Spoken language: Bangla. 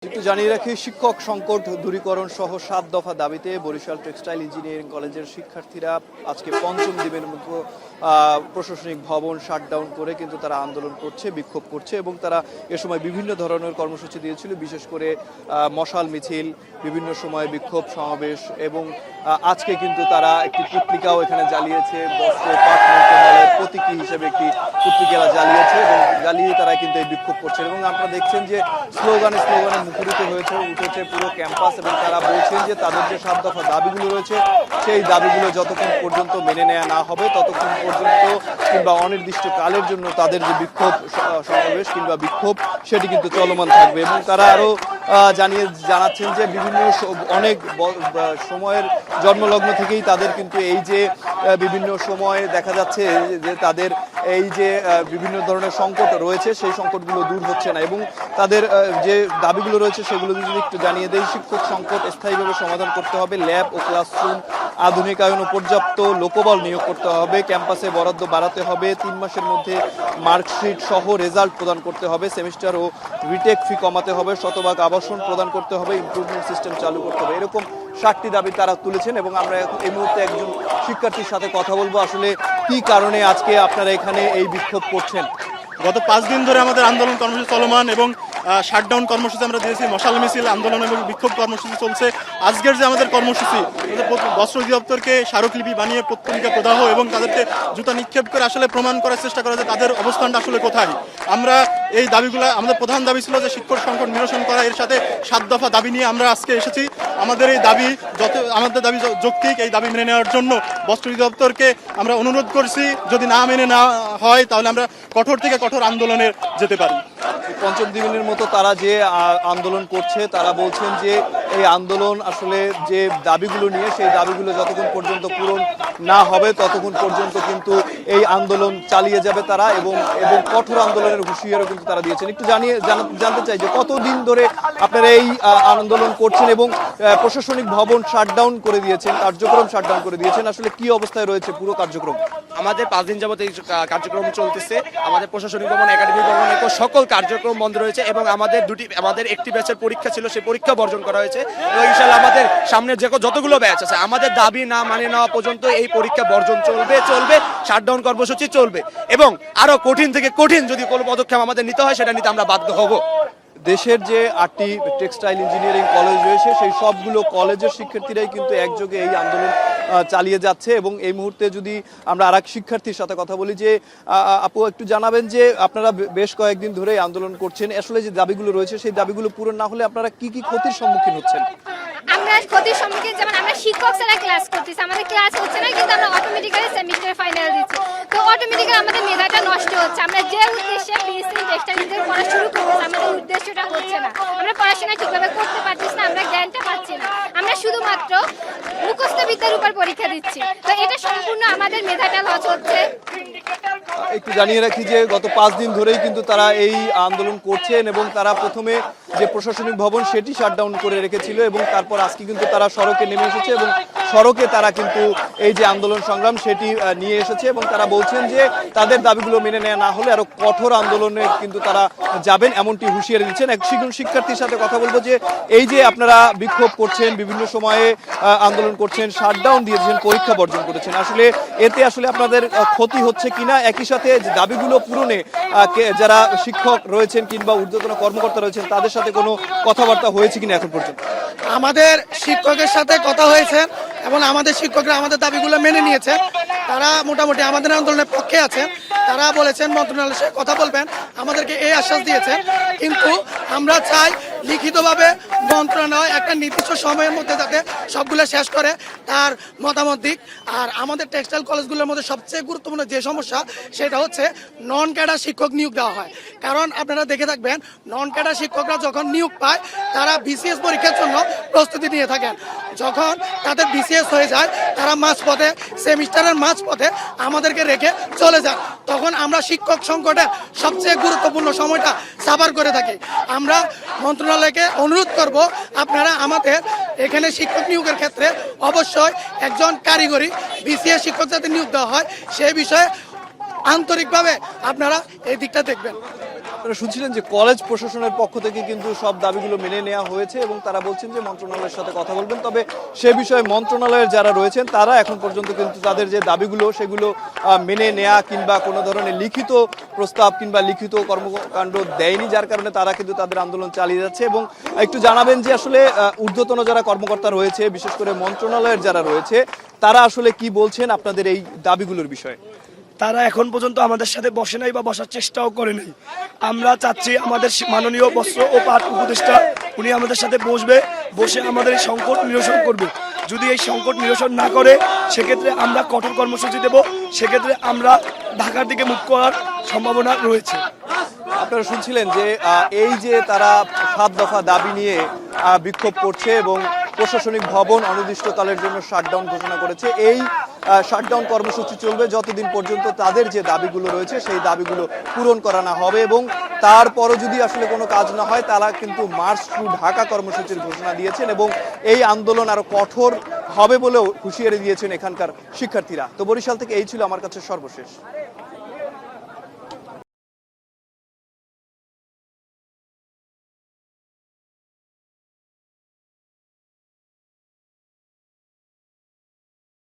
একটু জানিয়ে রাখি, শিক্ষক সংকট দূরীকরণ সহ ৭ দফা দাবিতে বরিশাল টেক্সটাইল ইঞ্জিনিয়ারিং কলেজের শিক্ষার্থীরা আজকে পঞ্চম দিনের মতো প্রশাসনিক ভবন শাটডাউন করে কিন্তু তারা আন্দোলন করছে, বিক্ষোভ করছে এবং তারা এ সময় বিভিন্ন ধরনের কর্মসূচি দিয়েছিল, বিশেষ করে মশাল মিছিল, বিভিন্ন সময় বিক্ষোভ সমাবেশ এবং আজকে কিন্তু তারা একটি পত্রিকাও এখানে জ্বালিয়েছে। বস্ত্র পাট মন্ত্রণালয়ের প্রতীকী হিসেবে একটি পত্রিকা জ্বালিয়েছে এবং জ্বালিয়ে তারা কিন্তু এই বিক্ষোভ করছেন এবং আপনারা দেখছেন যে স্লোগানে মুখরিত উঠেছে পুরো ক্যাম্পাস এবং তারা বলছেন যে তাদের যে ৭ দফা দাবিগুলো রয়েছে সেই দাবিগুলো যতক্ষণ পর্যন্ত মেনে নেওয়া না হবে ততক্ষণ পর্যন্ত কিংবা অনির্দিষ্টকালের জন্য তাদের যে বিক্ষোভ সমাবেশ কিংবা বিক্ষোভ সেটি কিন্তু চলমান থাকবে। এবং তারা আরো জানাচ্ছেন যে বিভিন্ন অনেক সময়ের জন্মলগ্ন থেকেই তাদের কিন্তু এই যে বিভিন্ন সময়ে দেখা যাচ্ছে যে তাদের এই যে বিভিন্ন ধরনের সংকট রয়েছে সেই সংকটগুলো দূর হচ্ছে না এবং তাদের যে দাবিগুলো রয়েছে সেগুলো যদি একটু জানিয়ে দেয়। শিক্ষক সংকট স্থায়ীভাবে সমাধান করতে হবে, ল্যাব ও ক্লাসরুম আধুনিকায়ন ও পর্যাপ্ত লোকবল নিয়োগ করতে হবে, ক্যাম্পাসে বরাদ্দ বাড়াতে হবে, 3 মাসের মধ্যে মার্কশিট সহ রেজাল্ট প্রদান করতে হবে, সেমিস্টার ও রিটেক ফি কমাতে হবে, শতভাগ আবাসন প্রদান করতে হবে, ইমপ্রুভমেন্ট সিস্টেম চালু করতে হবে। এরকম 7টি দাবি তারা তুলেছেন এবং আমরা এই মুহূর্তে একজন শিক্ষার্থীর সাথে কথা বলবো আসলে কি কারণে আজকে আপনারা এখানে এই বিক্ষোভ করছেন। গত 5 দিন ধরে আমাদের আন্দোলন কর্মসূচি চলমান এবং শাটডাউন কর্মসূচি আমরা দিয়েছি, মশাল মিছিল আন্দোলন এবং বিক্ষোভ কর্মসূচি চলছে। আজকের যে আমাদের কর্মসূচি, বস্ত্র অধিদপ্তরকে স্মারকলিপি বানিয়ে পত্রিকা প্রদাহ এবং তাদেরকে জুতা নিক্ষেপ করে আসলে প্রমাণ করার চেষ্টা করা যে তাদের অবস্থানটা আসলে কোথায়। আমরা এই দাবিগুলো, আমাদের প্রধান দাবি ছিল যে শিক্ষক সংকট নিরসন করা, এর সাথে 7 দফা দাবি নিয়ে আমরা আজকে এসেছি। আমাদের এই দাবি আমাদের দাবি যৌক্তিক, এই দাবি মেনে নেওয়ার জন্য বস্ত্র অধিদপ্তরকে আমরা অনুরোধ করছি, যদি না মেনে না হয় তাহলে আমরা কঠোর থেকে কঠোর আন্দোলনে যেতে পারি। পঞ্চম দিনের মতো তারা যে আন্দোলন করছে তারা বলছেন যে এই আন্দোলন আসলে যে দাবিগুলো নিয়ে সেই দাবিগুলো যতক্ষণ পর্যন্ত পূরণ না হবে ততক্ষণ পর্যন্ত কিন্তু এই আন্দোলন চালিয়ে যাবে তারা এবং কঠোর আন্দোলনের হুঁশিয়ারও কিন্তু তারা দিয়েছেন। একটু জানতে চাই যে কতদিন ধরে আপনারা এই আন্দোলন করছেন এবং প্রশাসনিক ভবন শাটডাউন করে দিয়েছেন, কার্যক্রম শাটডাউন করে দিয়েছেন, আসলে কি অবস্থায় রয়েছে পুরো কার্যক্রম? আমাদের 5 দিন যাবত এই কার্যক্রম চলতেছে। আমাদের প্রশাসনিক ভবন, একাডেমিক ভবন সকল কার্যক্রম বন্ধ রয়েছে এবং আমাদের একটি ব্যাচের পরীক্ষা ছিল, সেই পরীক্ষা বর্জন করা হয়েছে এবং ইনশাআল্লাহ আমাদের সামনে যতগুলো ব্যাচ আছে আমাদের দাবি না মানে নেওয়া পর্যন্ত এই পরীক্ষা বর্জন চলবে, শাটডাউন কর্মসূচি চলবে এবং আরো কঠিন থেকে কঠিন যদি কোনো পদক্ষেপ আমাদের নিতে হয় সেটা নিতে আমরা বাধ্য হব। দেশের যে 8টি টেক্সটাইল ইঞ্জিনিয়ারিং কলেজ রয়েছে সেই সবগুলো কলেজের শিক্ষার্থীরাই কিন্তু একযোগে এই আন্দোলন চালিয়ে যাচ্ছে এবং এই মুহূর্তে যদি আমরা আরেক শিক্ষার্থীর সাথে কথা বলি যে আপু একটু জানাবেন যে আপনারা বেশ কয়েকদিন ধরে আন্দোলন করছেন, আসলে যে দাবিগুলো রয়েছে সেই দাবিগুলো পূরণ না হলে আপনারা কি কি ক্ষতির সম্মুখীন হচ্ছেন? আমরা ক্ষতির সম্মুখীন, যেমন আমরা শিক্ষক ছাড়া ক্লাস করতেছি, আমাদের ক্লাস হচ্ছে না কিন্তু আমরা অটোমেটিক্যালি সেমিস্টার ফাইনাল দিচ্ছি, তো অটোমেটিক্যালি আমাদের মেধাটা নষ্ট হচ্ছে। আমরা যে উদ্দেশ্যে বিএসসি টেক্সটাইল ইঞ্জিনিয়ারিং পড়া শুরু করতেছি আমাদের উদ্দেশ্যটা হচ্ছে না, আমরা পড়াশোনা ঠিকভাবে করতে পারতেছি না, আমরা জ্ঞানটা পাচ্ছি না, আমরা শুধুমাত্র মুখস্থ বিদ্যার উপর পরীক্ষা দিচ্ছি, তো এটা সম্পূর্ণ আমাদের মেধাটা লস হচ্ছে। একটু জানিয়ে রাখি যে গত 5 দিন ধরেই কিন্তু তারা এই আন্দোলন করছেন এবং তারা প্রথমে যে প্রশাসনিক ভবন সেটি শাটডাউন করে রেখেছিল এবং তারপর আজকে কিন্তু তারা সড়কে নেমে এসেছে এবং সড়কে তারা কিন্তু এই যে আন্দোলন সংগ্রাম সেটি নিয়ে এসেছে এবং তারা বলছেন যে তাদের দাবিগুলো মেনে নেওয়া না হলে আরো কঠোর আন্দোলনে কিন্তু তারা যাবেন, এমনটি হুঁশিয়ারি দিচ্ছেন। এক শিক্ষার্থীর সাথে কথা বলবো যে এই যে আপনারা বিক্ষোভ করছেন, বিভিন্ন সময়ে আন্দোলন করছেন, শাটডাউন দিয়েছেন, পরীক্ষা বর্জন করেছেন, আসলে এতে আসলে আপনাদের ক্ষতি হচ্ছে কিনা, একই সাথে দাবিগুলো পূরণে যারা শিক্ষক রয়েছেন কিংবা ঊর্ধ্বতন কর্মকর্তা রয়েছেন তাদের সাথে কোনো কথাবার্তা হয়েছে কিনা এখন পর্যন্ত? আমাদের শিক্ষকের সাথে কথা হয়েছে এবং আমাদের শিক্ষকরা আমাদের দাবিগুলো মেনে নিয়েছে, তারা মোটামুটি আমাদের আন্দোলনের পক্ষে আছে। তারা বলেছেন মন্ত্রণালয়ের সাথে কথা বলবেন, আমাদেরকে এই আশ্বাস দিয়েছে, কিন্তু আমরা চাই লিখিতভাবে মন্ত্রণালয় একটা নির্দিষ্ট সময়ের মধ্যে যাতে সবগুলো শেষ করে তার মতামত দিক। আর আমাদের টেক্সটাইল কলেজগুলোর মধ্যে সবচেয়ে গুরুত্বপূর্ণ যে সমস্যা সেটা হচ্ছে নন ক্যাডার শিক্ষক নিয়োগ দেওয়া হয়। কারণ আপনারা দেখে থাকবেন নন ক্যাডার শিক্ষকরা যখন নিয়োগ পায় তারা বিসিএস পরীক্ষার জন্য প্রস্তুতি নিয়ে থাকেন, যখন তাদের বিসিএস হয়ে যায় তারা মাঝপথে সেমিস্টারের মাঝপথে আমাদেরকে রেখে চলে যায়, তখন আমরা শিক্ষক সংকটের সবচেয়ে গুরুত্বপূর্ণ সময়টা সাফার করে থাকি। আমরা মন্ত্রণালয়কে অনুরোধ করব আপনারা আমাদের এখানে শিক্ষক নিয়োগের ক্ষেত্রে অবশ্যই একজন কারিগরি বিসিএস শিক্ষক যাতে নিয়োগ দেওয়া হয় সেই বিষয়ে আন্তরিকভাবে আপনারা এই দিকটা দেখবেন। আপনারা শুনছিলেন যে কলেজ প্রশাসনের পক্ষ থেকে কিন্তু সব দাবিগুলো মেনে নেওয়া হয়েছে এবং তারা বলছেন যে মন্ত্রণালয়ের সাথে কথা বলবেন। তবে সে বিষয়ে মন্ত্রণালয়ের যারা রয়েছেন তারা এখন পর্যন্ত কিন্তু তাদের যে দাবিগুলো সেগুলো মেনে নেওয়া কিংবা কোনো ধরনের লিখিত প্রস্তাব কিংবা লিখিত কর্মকাণ্ড দেয়নি, যার কারণে তারা কিন্তু তাদের আন্দোলন চালিয়ে যাচ্ছে। এবং একটু জানাবেন যে আসলে ঊর্ধ্বতন যারা কর্মকর্তা রয়েছে, বিশেষ করে মন্ত্রণালয়ের যারা রয়েছে, তারা আসলে কি বলছেন আপনাদের এই দাবিগুলোর বিষয়ে? তারা এখন পর্যন্ত আমাদের সাথে বসে নাই বা বসার চেষ্টাও করে নাই। আমরা চাচ্ছি আমাদের মাননীয় বস্ত্র ও পাট উপদেষ্টা উনি আমাদের সাথে বসে আমাদের এই সংকট নিরসন করবে। যদি এই সংকট নিরসন না করে সেক্ষেত্রে আমরা কঠোর কর্মসূচি দেব, সেক্ষেত্রে আমরা ঢাকার দিকে মুখ করার সম্ভাবনা রয়েছে। আপনারা শুনছিলেন যে এই যে তারা 7 দফা দাবি নিয়ে বিক্ষোভ করছে এবং প্রশাসনিক ভবন অনির্দিষ্টকালের জন্য শাটডাউন ঘোষণা করেছে। এই শাটডাউন কর্মসূচি চলবে যতদিন পর্যন্ত তাদের যে দাবিগুলো রয়েছে সেই দাবিগুলো পূরণ করা না হবে, এবং তারপরও যদি আসলে কোনো কাজ না হয় তারা কিন্তু মার্চ টু ঢাকা কর্মসূচির ঘোষণা দিয়েছেন এবং এই আন্দোলন আরো কঠোর হবে বলেও হুঁশিয়ারি দিয়েছেন এখানকার শিক্ষার্থীরা। তো বরিশাল থেকে এই ছিল আমার কাছে সর্বশেষ।